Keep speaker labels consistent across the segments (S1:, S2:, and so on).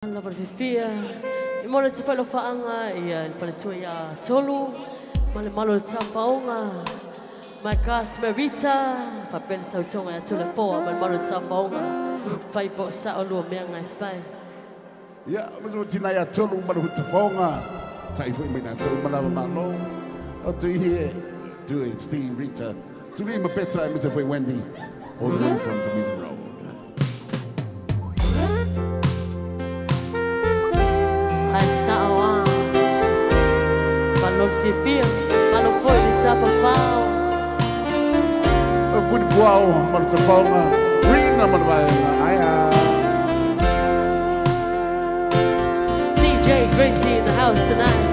S1: Alla barfifia, I mole te whaelo whaanga, ia I whale tua ia tolu, male malo te tapaonga, mai kas me Rita, whapele tau tonga ia tole poa, male malo te tapaonga, whai po sa o lua mea ngai whai.
S2: Ia, mazo tina ia tolu malu te whaonga, tai fui mina tolu malawa malo, o tu ihe, tu e Steve Rita, tu li ma peta e mita fui Wendy, all the way from Camino Road.
S1: Fifia, malo foi de tapapau.
S2: O pudi puau, malo te whaonga, Rina manawaenga, aia.
S1: DJ Gracie in the house tonight.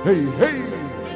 S2: Hey, hey.